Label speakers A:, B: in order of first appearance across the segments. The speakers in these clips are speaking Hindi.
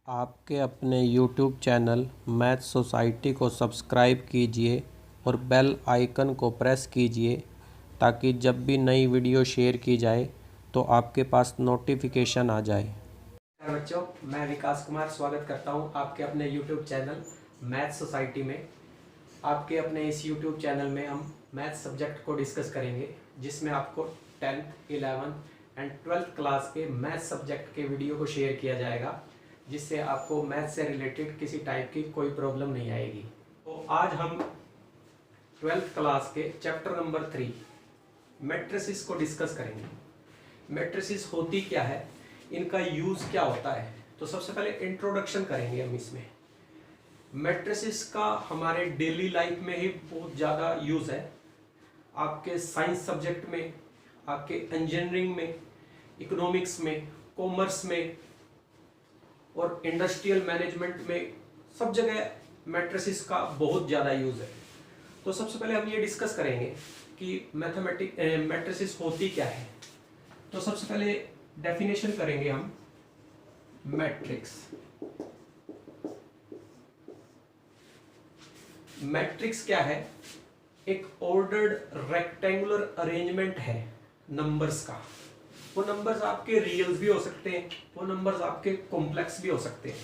A: आपके अपने YouTube चैनल मैथ सोसाइटी को सब्सक्राइब कीजिए और बेल आइकन को प्रेस कीजिए ताकि जब भी नई वीडियो शेयर की जाए तो आपके पास नोटिफिकेशन आ जाए।
B: बच्चों, मैं विकास कुमार स्वागत करता हूं आपके अपने YouTube चैनल मैथ सोसाइटी में। आपके अपने इस YouTube चैनल में हम मैथ सब्जेक्ट को डिस्कस करेंगे, जिसमें आपको 10th, 11th and 12th class के मैथ सब्जेक्ट के वीडियो को शेयर किया जाएगा, जिससे आपको मैथ से रिलेटेड किसी टाइप की कोई प्रॉब्लम नहीं आएगी। तो आज हम 12th क्लास के चैप्टर नंबर 3 मैट्रिसेस को डिस्कस करेंगे। मैट्रिसेस होती क्या है, इनका यूज़ क्या होता है। तो सबसे पहले इंट्रोडक्शन करेंगे हम इसमें। मैट्रिसेस का हमारे डेली लाइफ में ही बहुत ज़्यादा यूज़ है। आपके साइंस सब्जेक्ट में, आपके इंजीनियरिंग में, इकोनॉमिक्स में, कॉमर्स में और इंडस्ट्रियल मैनेजमेंट में, सब जगह मैट्रिसेस का बहुत ज़्यादा यूज़ है। तो सबसे पहले हम ये डिस्कस करेंगे कि मैट्रिसेस होती क्या है। तो सबसे पहले डेफिनेशन करेंगे हम मैट्रिक्स। मैट्रिक्स क्या है? एक ऑर्डर्ड रेक्टेंगुलर अरेंजमेंट है नंबर्स का। वो नंबर्स आपके रियल्स भी हो सकते हैं, वो नंबर्स आपके कॉम्प्लेक्स भी हो सकते हैं।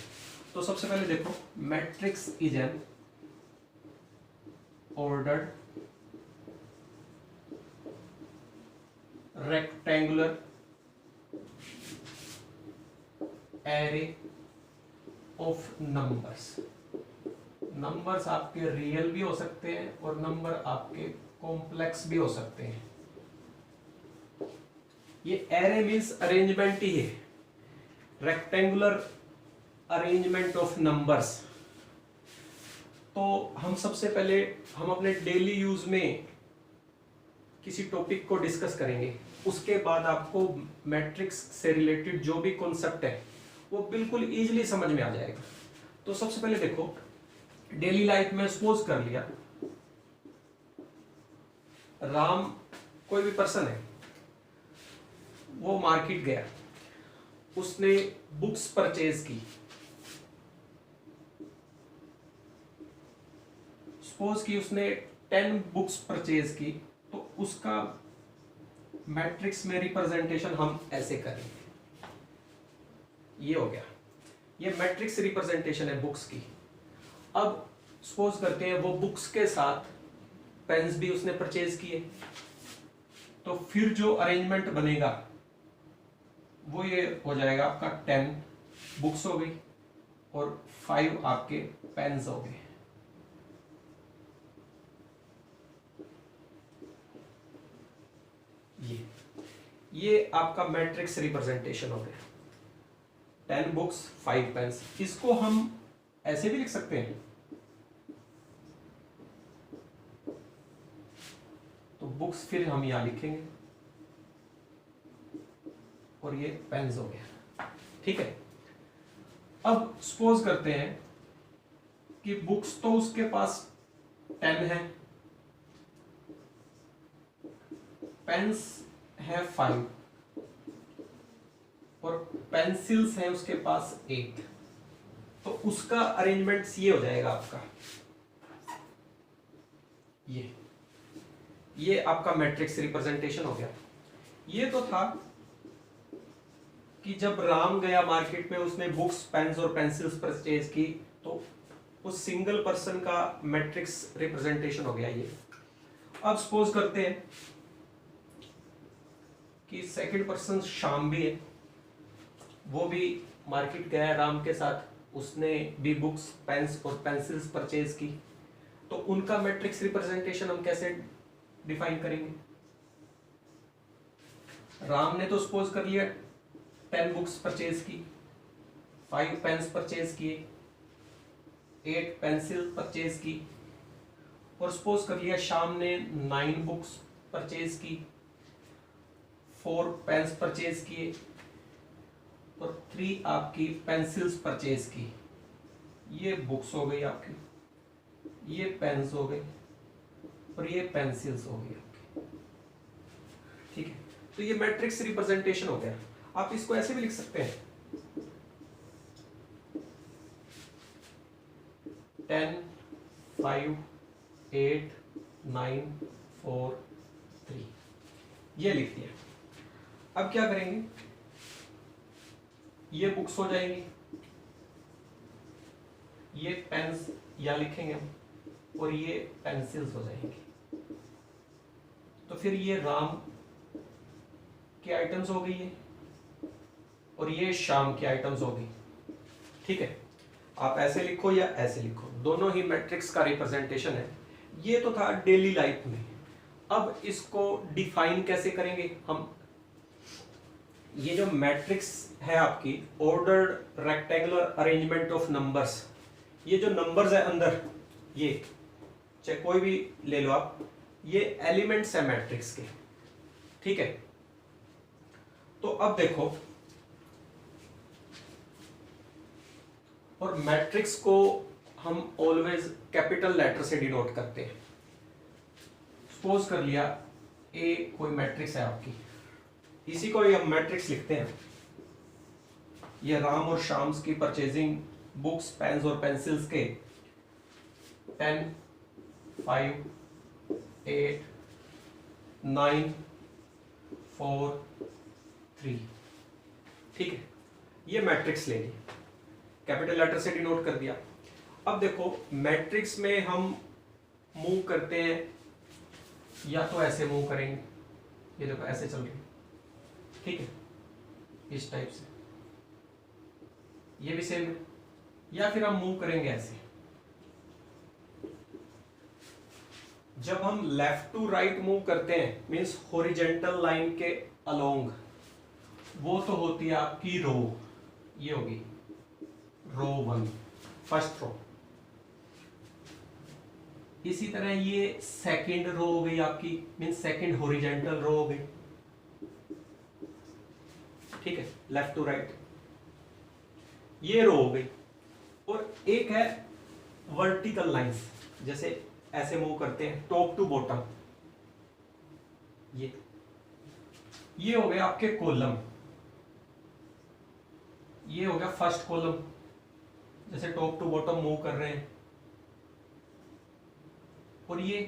B: तो सबसे पहले देखो, matrix is an ordered rectangular array of numbers. Numbers आपके रियल भी हो सकते हैं और नंबर आपके कॉम्प्लेक्स भी हो सकते हैं। ये एरे मीन्स अरेंजमेंट ही है, रेक्टेंगुलर अरेंजमेंट ऑफ नंबर्स। तो हम सबसे पहले हम अपने डेली यूज में किसी टॉपिक को डिस्कस करेंगे, उसके बाद आपको मैट्रिक्स से रिलेटेड जो भी कॉन्सेप्ट है वो बिल्कुल इजीली समझ में आ जाएगा। तो सबसे पहले देखो, डेली लाइफ में सपोज कर लिया राम कोई भी पर्सन है, वो मार्केट गया, उसने बुक्स परचेज की। सपोज कि उसने 10 बुक्स परचेज की, तो उसका मैट्रिक्स में रिप्रेजेंटेशन हम ऐसे करेंगे। ये हो गया, ये मैट्रिक्स रिप्रेजेंटेशन है बुक्स की। अब सपोज करते हैं वो बुक्स के साथ पेन्स भी उसने परचेज किए, तो फिर जो अरेंजमेंट बनेगा वो ये हो जाएगा, आपका 10 बुक्स हो गई और 5 आपके पेन्स हो गए। ये आपका मैट्रिक्स रिप्रेजेंटेशन हो गया, 10 बुक्स 5 पेन्स। इसको हम ऐसे भी लिख सकते हैं, तो बुक्स फिर हम यहां लिखेंगे और ये पेन्स हो गया, ठीक है। अब सपोज करते हैं कि बुक्स तो उसके पास 10 है, पेन्स है 5 और पेंसिल्स है उसके पास 8। तो उसका अरेंजमेंट ये हो जाएगा आपका, ये आपका मैट्रिक्स रिप्रेजेंटेशन हो गया। ये तो था कि जब राम गया मार्केट में, उसने बुक्स, पेन्स और पेंसिल्स परचेज की, तो उस सिंगल पर्सन का मैट्रिक्स रिप्रेजेंटेशन हो गया ये। अब सपोज करते हैं कि सेकंड पर्सन श्याम भी है, वो भी मार्केट गया राम के साथ, उसने भी बुक्स, पेन्स और पेंसिल्स परचेज की। तो उनका मैट्रिक्स रिप्रेजेंटेशन हम कैसे डिफाइन करेंगे? राम ने तो सपोज कर लिया 10 बुक्स परचेज की, 5 पेन्स परचेज किए, 8 पेंसिल परचेज की, और सपोज कर लिया श्याम ने 9 बुक्स परचेज की, 4 पेन्स परचेज किए और 3 आपकी पेंसिल्स परचेज की। ये बुक्स हो गई आपकी, ये पेन्स हो गए और ये पेंसिल्स हो गई आपकी, ठीक है। तो ये मैट्रिक्स रिप्रेजेंटेशन हो गया। आप इसको ऐसे भी लिख सकते हैं 10 5 8 9 4 3 ये लिख दिया। अब क्या करेंगे, ये बुक्स हो जाएंगी, ये पेन्स या लिखेंगे हम, और ये पेंसिल्स हो जाएंगी। तो फिर ये राम के आइटम्स हो गई है और ये शाम के आइटम्स हो गई। ठीक है, आप ऐसे लिखो या ऐसे लिखो, दोनों ही मैट्रिक्स का रिप्रेजेंटेशन है। ये तो था डेली लाइफ में। अब इसको डिफाइन कैसे करेंगे हम। ये जो मैट्रिक्स है आपकी ordered rectangular arrangement of numbers, ये जो नंबर्स है अंदर, ये चाहे कोई भी ले लो आप, ये एलिमेंट्स है मैट्रिक्स के। ठीक है, तो अब देखो, और मैट्रिक्स को हम ऑलवेज कैपिटल लेटर से डिनोट करते हैं। सपोज कर लिया ए कोई मैट्रिक्स है आपकी, इसी को ही हम मैट्रिक्स लिखते हैं। ये राम और शाम्स की परचेजिंग बुक्स, पेन्स और पेंसिल्स के 10 5 8 9 4 3। ठीक है, ये मैट्रिक्स ले ली, कैपिटल लेटर से डिनोट कर दिया। अब देखो मैट्रिक्स में हम मूव करते हैं, या तो ऐसे मूव करेंगे, ये देखो ऐसे चल रही, ठीक है, इस टाइप से, ये भी सेम है, या फिर हम मूव करेंगे ऐसे। जब हम लेफ्ट टू राइट मूव करते हैं, मींस हॉरिजॉन्टल लाइन के अलोंग, वो तो होती है आपकी रो, ये होगी रो 1, फर्स्ट रो। इसी तरह ये सेकंड रो हो गई आपकी, मींस सेकंड हॉरिजॉन्टल रो हो गई। ठीक है, लेफ्ट टू राइट ये रो हो गई। और एक है वर्टिकल लाइंस, जैसे ऐसे मूव करते हैं टॉप टू बॉटम, ये हो गया आपके कॉलम, ये हो गया फर्स्ट कॉलम, जैसे टॉप टू बॉटम मूव कर रहे हैं। और ये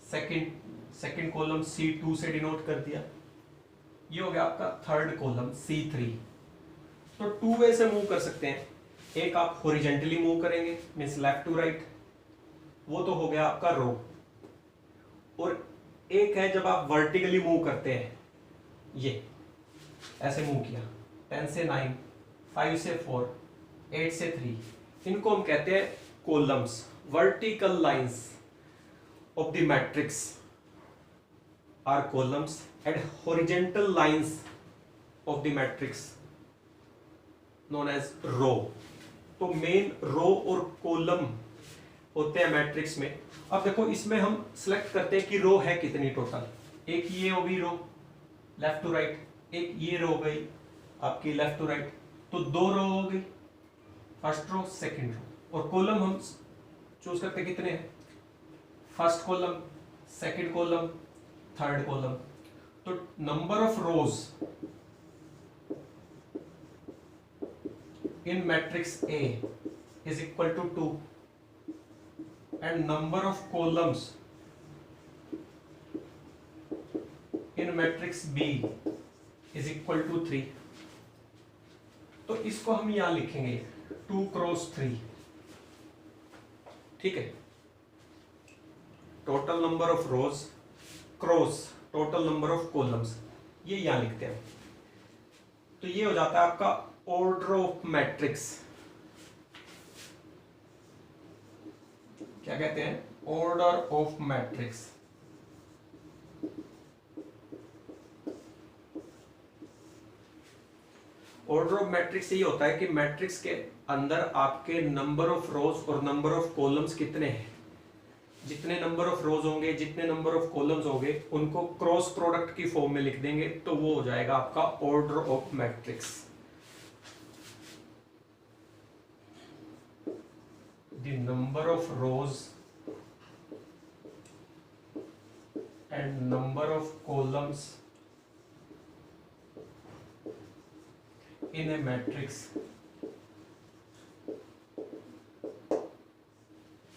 B: सेकंड कॉलम C2 से डिनोट कर दिया। ये हो गया आपका थर्ड कॉलम C3। तो 2 वे से मूव कर सकते हैं, एक आप हॉरिजॉन्टली मूव करेंगे मींस लेफ्ट टू राइट, वो तो हो गया आपका रो। और एक है जब आप वर्टिकली मूव करते हैं, ये ऐसे मूव किया, 10 से 9, 5 से 4, 8 से 3, इनको हम कहते हैं columns. Vertical lines of the matrix are columns and horizontal lines of the matrix known as row। तो मेन रो और कॉलम होते हैं मैट्रिक्स में। अब देखो इसमें हम सिलेक्ट करते हैं कि रो है कितनी टोटल। एक ये हो गई रो लेफ्ट टू राइट, एक ये रो हो गई आपकी लेफ्ट टू राइट, तो 2 रो हो गई, फर्स्ट रो सेकंड रो। और कॉलम हम चूज करते कितने हैं, first column, second column, third column. तो number of rows in matrix A is equal to 2 and number of columns in matrix B is equal to 3। तो इसको हम यहां लिखेंगे 2 क्रॉस 3। ठीक है, total number of rose cross total number of columns, ये यहां लिखते हैं। तो ये हो जाता है आपका ऑर्डर ऑफ मैट्रिक्स। क्या कहते हैं, order of matrix. Order of matrix ये होता है कि मैट्रिक्स के अंदर आपके नंबर ऑफ रोज और नंबर ऑफ कॉलम्स कितने हैं। जितने नंबर ऑफ रोज होंगे, जितने नंबर ऑफ कॉलम्स होंगे, उनको क्रॉस प्रोडक्ट की फॉर्म में लिख देंगे, तो वो हो जाएगा आपका order of matrix. The number of rows and number of columns in A matrix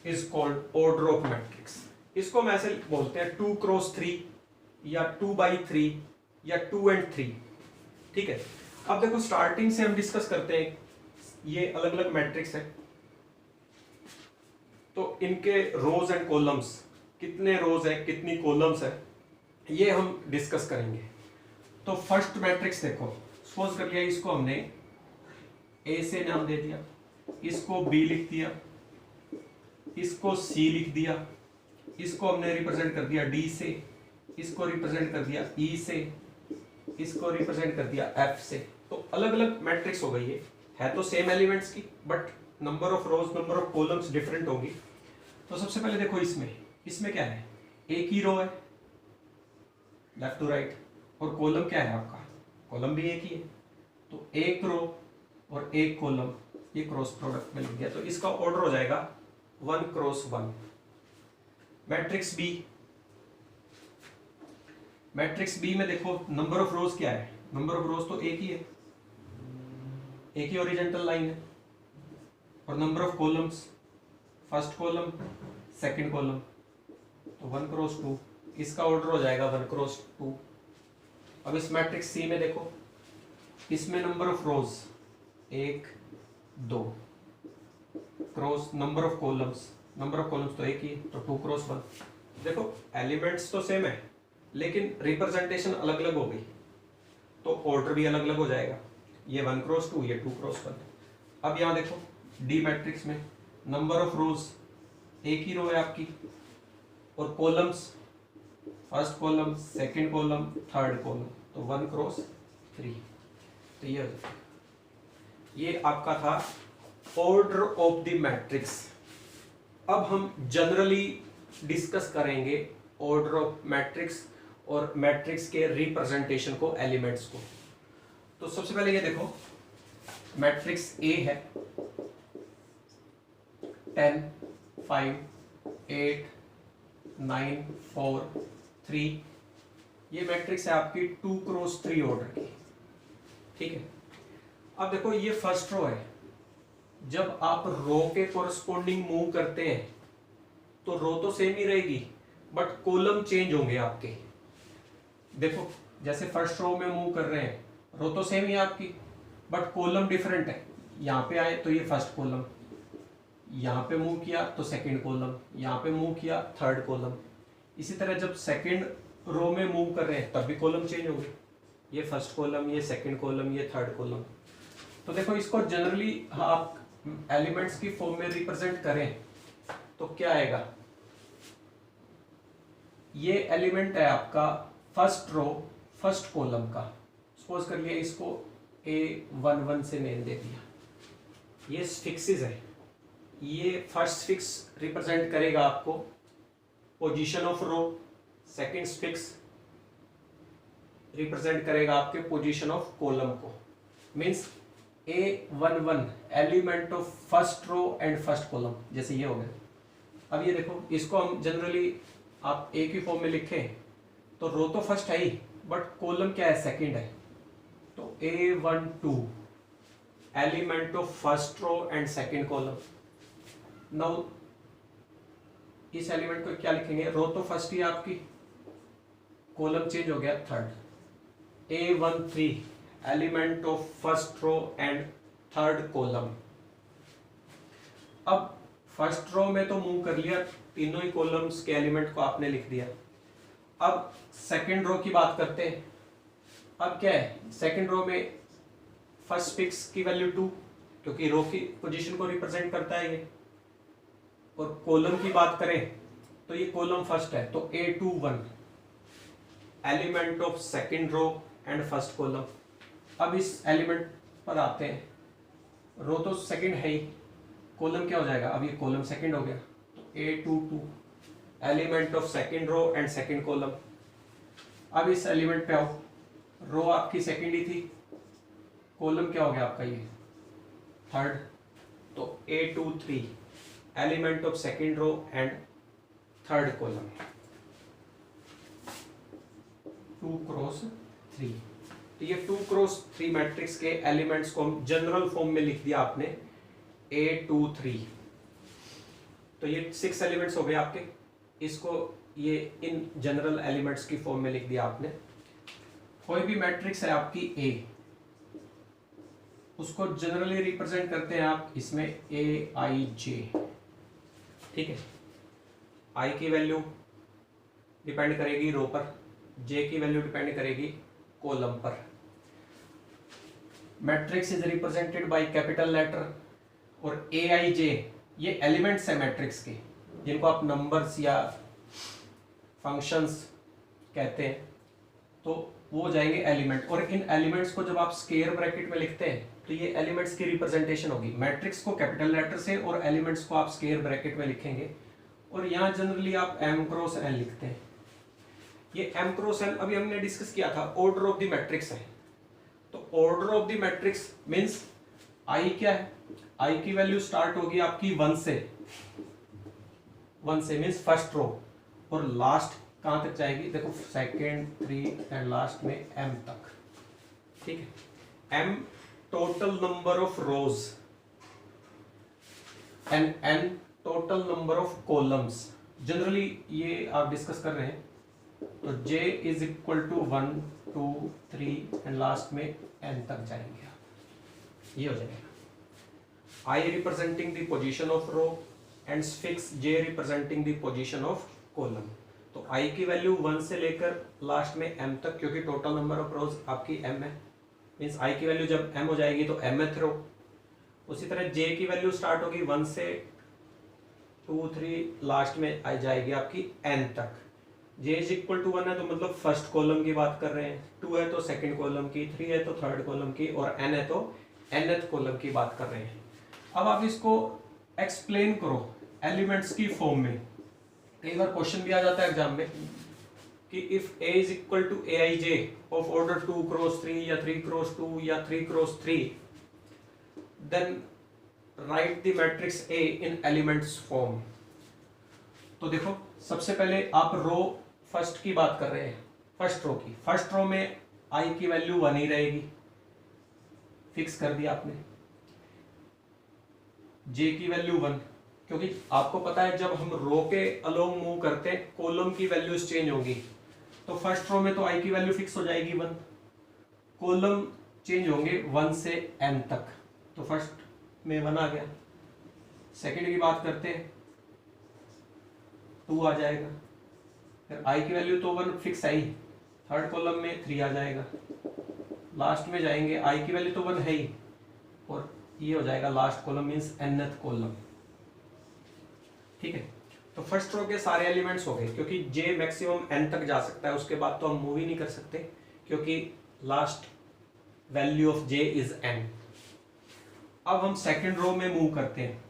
B: is called order of matrix. इसको हम ऐसे बोलते हैं 2x3 या 2x3 या 2 and 3। ठीक है, अब देखो स्टार्टिंग से हम डिस्कस करते हैं, ये अलग अलग मैट्रिक्स है, तो इनके रोज एंड कॉलम्स, कितने रोज है कितनी कॉलम्स है, ये हम डिस्कस करेंगे। तो फर्स्ट मैट्रिक्स देखो, सपोज कर लिया इसको हमने ए से नाम दे दिया, इसको बी लिख दिया, इसको सी लिख दिया, इसको हमने रिप्रेजेंट कर दिया डी से, इसको रिप्रेजेंट कर दिया ई से, इसको रिप्रेजेंट कर दिया एफ से। तो अलग अलग मैट्रिक्स हो गई है तो सेम एलिमेंट्स की, but number of rose number of columns different होंगी। तो सबसे पहले देखो इसमें क्या है, एक ही रो है लेफ्ट टू राइट, और कॉलम क्या है आपका, कॉलम भी एक ही है, तो एक रो और एक कॉलम, ये क्रॉस प्रोडक्ट में लिख दिया, तो इसका ऑर्डर हो जाएगा 1x1। मैट्रिक्स बी में देखो नंबर ऑफ रोज क्या है, नंबर ऑफ रोज तो एक ही है, एक ही हॉरिजॉन्टल लाइन है, और number of columns first column second column, तो 1x2, इसका ऑर्डर हो जाएगा 1x2। अब इस मैट्रिक्स सी में देखो, इसमें number of rose 1 2, cross number of columns तो एक ही, तो 2x1। देखो एलिमेंट्स तो सेम है लेकिन रिप्रेजेंटेशन अलग अलग हो गई, तो ऑर्डर भी अलग अलग हो जाएगा, ये 1x2 ये 2x1। अब यहाँ देखो डी मैट्रिक्स में नंबर ऑफ रोज एक ही रो है आपकी, और columns first column second column third column, तो 1x3। तो ये आपका था ऑर्डर ऑफ द मैट्रिक्स। अब हम जनरली डिस्कस करेंगे ऑर्डर ऑफ मैट्रिक्स और मैट्रिक्स के रिप्रेजेंटेशन को, एलिमेंट्स को। तो सबसे पहले ये देखो मैट्रिक्स ए है 10 5 8 9 4 3, ये मैट्रिक्स है आपकी 2x3 ऑर्डर की। ठीक है, अब देखो ये फर्स्ट रो है, जब आप रो के कोरस्पोंडिंग मूव करते हैं तो रो तो सेम ही रहेगी बट कॉलम चेंज होंगे आपके। देखो जैसे फर्स्ट रो में मूव कर रहे हैं, रो तो सेम ही है आपकी बट कॉलम डिफरेंट है, यहाँ पे आए तो ये फर्स्ट कॉलम, यहाँ पे मूव किया तो सेकंड कॉलम, यहाँ पे मूव किया थर्ड कॉलम। इसी तरह जब सेकंड रो में मूव कर रहे हैं तब भी कॉलम चेंज होंगे, ये फर्स्ट कॉलम ये सेकंड कॉलम ये थर्ड कॉलम। तो देखो इसको जनरली आप एलिमेंट्स की फॉर्म में रिप्रेजेंट करें तो क्या आएगा, ये एलिमेंट है आपका फर्स्ट रो फर्स्ट कॉलम का, सपोज कर लिया इसको A11 से नेम दे दिया, ये फिक्सेस है, ये फर्स्ट फिक्स रिप्रेजेंट करेगा आपको position of row, second fix represent करेगा आपके पोजीशन ऑफ कॉलम को। Means A11 element of first row and first column, जैसे ये हो गया। अब ये देखो इसको हम जनरली आप एक ही फॉर्म में लिखें तो रो तो फर्स्ट है ही बट कॉलम क्या है, सेकंड है, तो A12 element of first row and second column. Now इस एलिमेंट को क्या लिखेंगे, रो तो फर्स्ट ही आपकी, कॉलम चेंज हो गया third, A13 element of first row and third column. अब फर्स्ट रो में तो मूव कर लिया, तीनों ही कॉलम्स के एलिमेंट को आपने लिख दिया। अब सेकंड रो की बात करते हैं। अब क्या है, सेकंड रो में फर्स्ट फिक्स की वैल्यू 2 क्योंकि रो की पोजीशन को रिप्रेजेंट करता है ये, और कॉलम की बात करें तो ये कॉलम फर्स्ट है, तो A21 element of second row and first column. अब इस एलिमेंट पर आते हैं, रो तो सेकंड है ही, कॉलम क्या हो जाएगा, अब ये कॉलम सेकंड हो गया, तो A22 element of second row and second column. अब इस एलिमेंट पे आओ, रो आपकी सेकंड ही थी, कॉलम क्या हो गया आपका ये थर्ड, तो A23 element of second row and third column, 2x3। तो ये 2x3 मैट्रिक्स के एलिमेंट्स को हम जनरल फॉर्म में लिख दिया आपने A23। तो ये 6 एलिमेंट्स हो गए आपके, इसको ये इन जनरल एलिमेंट्स की फॉर्म में लिख दिया आपने। कोई भी मैट्रिक्स है आपकी ए, उसको जनरली रिप्रेजेंट करते हैं आप इसमें ए आई जे, ठीक है। आई की वैल्यू डिपेंड करेगी रो पर, जे की वैल्यू डिपेंड करेगी कॉलम पर। Matrix is represented by capital letter, और ए आई जे ये एलिमेंट्स है मैट्रिक्स के, जिनको आप नंबर्स या फंक्शंस कहते हैं, तो वो जाएंगे एलिमेंट। और इन एलिमेंट्स को जब आप स्क्वायर ब्रैकेट में लिखते हैं तो ये एलिमेंट्स की रिप्रेजेंटेशन होगी। मैट्रिक्स को कैपिटल लेटर से और एलिमेंट्स को आप स्क्वायर ब्रैकेट में लिखेंगे, और यहाँ जनरली आप m क्रॉस n लिखते हैं। ये m क्रॉस n अभी हमने डिस्कस किया था, ऑर्डर ऑफ द मैट्रिक्स है। तो order of the matrix means i क्या है, i की वैल्यू स्टार्ट होगी आपकी 1 से मींस फर्स्ट रो, और लास्ट कहां तक जाएगी, देखो सेकेंड, 3 एंड लास्ट में m तक, ठीक है। m total number of rows and n total number of columns. Generally ये आप डिस्कस कर रहे हैं, तो j is equal to 1 2 3 and last में n तक जाएंगे आप, ये हो जाएगा। i representing the position of row and fix j representing the position of column. तो i की वैल्यू 1 से लेकर लास्ट में m तक, क्योंकि टोटल नंबर ऑफ रोज आपकी m है, मींस i की वैल्यू जब m हो जाएगी तो mth रो। उसी तरह j की वैल्यू स्टार्ट होगी 1 से 2 3 लास्ट में आ जाएगी आपकी n तक। j इज इक्वल टू 1 है तो मतलब फर्स्ट कॉलम की बात कर रहे हैं, 2 है तो सेकंड कॉलम की, 3 है तो थर्ड कॉलम की, और n है तो nth कॉलम की बात कर रहे हैं। अब आप इसको एक्सप्लेन करो एलिमेंट्स की फॉर्म में। कई बार क्वेश्चन भी आ जाता है एग्जाम में कि if a is equal to A I J of order 2 cross 3 या 3 क्रॉस 2 या 3 cross 3, then write the matrix A in elements form. तो देखो सबसे पहले आप रो फर्स्ट की बात कर रहे हैं, फर्स्ट रो की। फर्स्ट रो में i की वैल्यू 1 ही रहेगी, फिक्स कर दिया आपने। j की वैल्यू 1, क्योंकि आपको पता है जब हम रो के अलोंग मूव करते हैं कॉलम की वैल्यूज चेंज होगी, तो फर्स्ट रो में तो i की वैल्यू फिक्स हो जाएगी 1, कॉलम चेंज होंगे 1 से n तक, तो फर्स्ट में 1 आ गया। सेकंड की बात करते हैं 2 आ जाएगा, फिर i की वैल्यू तो 1 फिक्स आई, थर्ड कॉलम में 3 आ जाएगा, लास्ट में जाएंगे i की वैल्यू तो 1 है ही, और ये हो जाएगा last column means nth column, ठीक है। तो फर्स्ट रो के सारे एलिमेंट्स हो गए, क्योंकि j मैक्सिमम n तक जा सकता है, उसके बाद तो हम मूव ही नहीं कर सकते, क्योंकि last value of j is n। अब हम सेकंड रो में मूव करते हैं।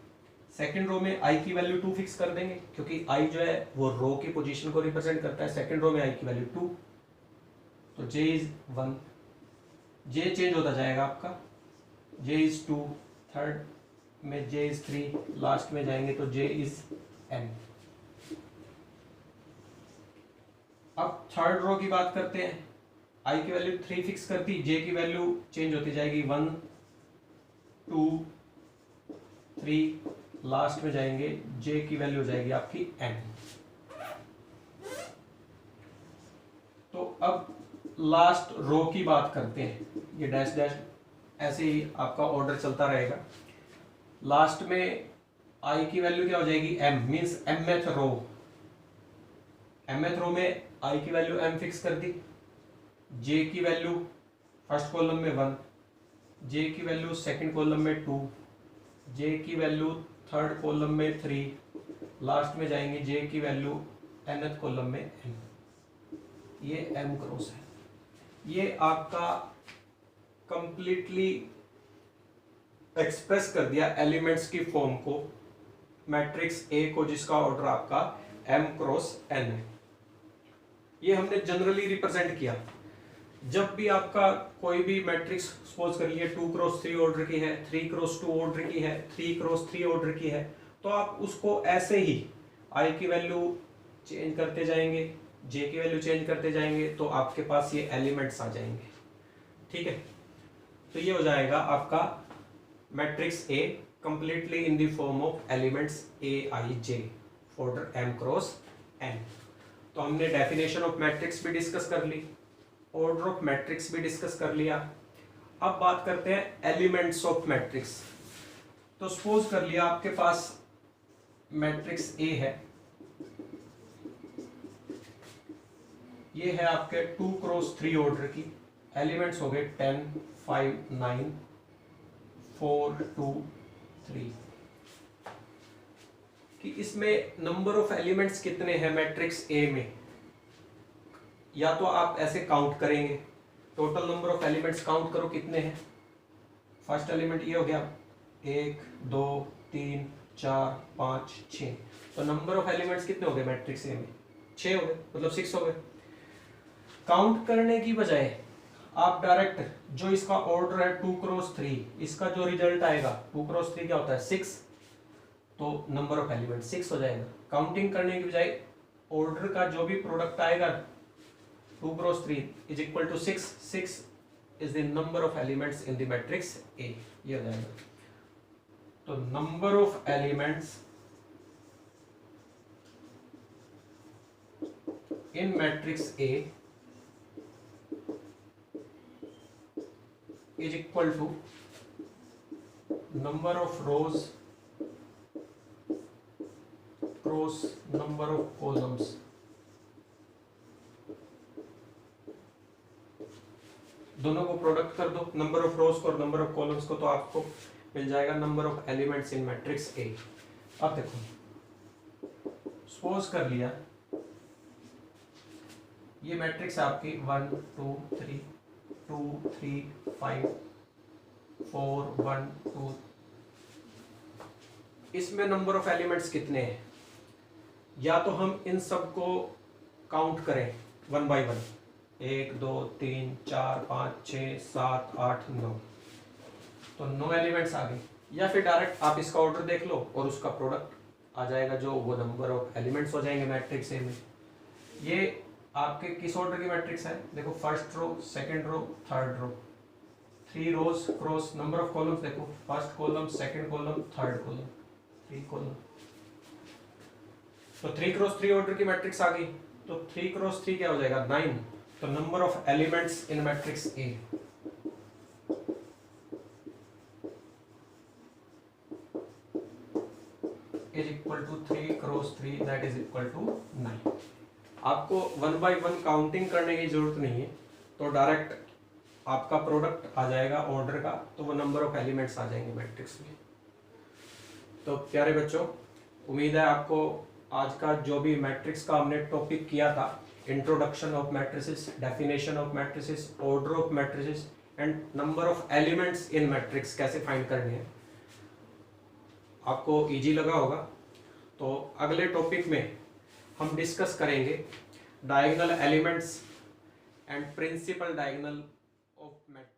B: सेकंड रो में i की वैल्यू 2 फिक्स कर देंगे, क्योंकि i जो है वो रो की पोजीशन को रिप्रेजेंट करता है। सेकंड रो में i की वैल्यू 2, तो j इज 1, j चेंज होता जाएगा आपका, j इज 2, थर्ड में j इज 3, लास्ट में जाएंगे तो j इज n। अब थर्ड रो की बात करते हैं, i की वैल्यू 3 फिक्स कर दी, j की वैल्यू चेंज होती जाएगी 1 2 3, लास्ट में जाएंगे j की वैल्यू हो जाएगी आपकी n। तो अब लास्ट रो की बात करते हैं, ये डैश डैश ऐसे ही आपका ऑर्डर चलता रहेगा। लास्ट में i की वैल्यू क्या हो जाएगी m, मींस mth रो। mth रो में i की वैल्यू m फिक्स कर दी, j की वैल्यू फर्स्ट कॉलम में 1, j की वैल्यू सेकंड कॉलम में 2, j की वैल्यू थर्ड कॉलम में 3, लास्ट में जाएंगे j की वैल्यू nth कॉलम में n। ये m क्रॉस है। ये आपका कंप्लीटली एक्सप्रेस कर दिया एलिमेंट्स की फॉर्म को, मैट्रिक्स A को, जिसका ऑर्डर आपका m क्रॉस n है। ये हमने जनरली रिप्रेजेंट किया। जब भी आपका कोई भी मैट्रिक्स सपोज करिए 2 क्रॉस 3 ऑर्डर की है, 3 क्रॉस 2 ऑर्डर की है, 3 क्रॉस 3 ऑर्डर की है, तो आप उसको ऐसे ही i की वैल्यू चेंज करते जाएंगे, j की वैल्यू चेंज करते जाएंगे, तो आपके पास ये एलिमेंट्स आ जाएंगे, ठीक है। तो ये हो जाएगा आपका matrix A completely in the form of elements aij order m cross n। तो हमने डेफिनेशन ऑफ मैट्रिक्स भी डिस्कस कर ली, ऑर्डर ऑफ मैट्रिक्स भी डिस्कस कर लिया। अब बात करते हैं एलिमेंट्स ऑफ मैट्रिक्स। तो सपोज कर लिया आपके पास मैट्रिक्स ए है, ये है आपके 2x3 ऑर्डर की, एलिमेंट्स हो गए 10 5 9 4 2 3 कि इसमें नंबर ऑफ एलिमेंट्स कितने हैं मैट्रिक्स ए में, या तो आप ऐसे काउंट करेंगे, total number of elements count करो कितने हैं। फर्स्ट एलिमेंट ये हो गया 1 2 3 4 5 6, तो नंबर ऑफ एलिमेंट्स कितने हो गए मैट्रिक्स ए में, 6 हो गए, मतलब 6 हो गए। काउंट करने की बजाय आप डायरेक्ट जो इसका ऑर्डर है 2x3, इसका जो रिजल्ट आएगा 2x3 क्या होता है 6, तो नंबर ऑफ एलिमेंट 6 हो जाएगा। काउंटिंग करने की बजाय ऑर्डर का जो भी प्रोडक्ट आएगा 2x3 is equal to 6, 6 is the number of elements in the matrix A, ये हो जाएगा। तो number of elements in matrix A is equal to number of rows cross number of columns। दोनों को प्रोडक्ट कर दो, नंबर ऑफ रोज को और नंबर ऑफ कॉलम्स को, तो आपको मिल जाएगा number of elements in matrix ए। अब देखो सपोज कर लिया ये मैट्रिक्स आपकी 1 2 3 2 3 5 4 1 2, इसमें नंबर ऑफ एलिमेंट्स कितने हैं, या तो हम इन सब को काउंट करें 1 बाय 1, 1 2 3 4 5 6 7 8 9, तो 9 एलिमेंट्स आ गए। या फिर डायरेक्ट आप इसका ऑर्डर देख लो और उसका प्रोडक्ट आ जाएगा, जो वो नंबर ऑफ एलिमेंट्स हो जाएंगे मैट्रिक्स ए में। ये आपके किस ऑर्डर की मैट्रिक्स है, देखो first row second row third row, 3 rows cross number of columns, देखो first column second column third column 3 column, तो 3x3 ऑर्डर की मैट्रिक्स आ गई। तो 3x3 क्या हो जाएगा 9, तो number of elements in matrix A is equal to 3x3, that is equal to 9। आपको 1 बाय 1 काउंटिंग करने की जरूरत नहीं है, तो डायरेक्ट आपका प्रोडक्ट आ जाएगा ऑर्डर का, तो वो नंबर ऑफ एलिमेंट्स आ जाएंगे मैट्रिक्स में। तो प्यारे बच्चों, उम्मीद है आपको आज का जो भी मैट्रिक्स का हमने टॉपिक किया था, introduction of matrices, definition of matrices, order of matrices and number of elements in matrix कैसे फाइंड करने हैं, आपको इजी लगा होगा। तो अगले टॉपिक में हम डिस्कस करेंगे diagonal elements and principal diagonal of matrix.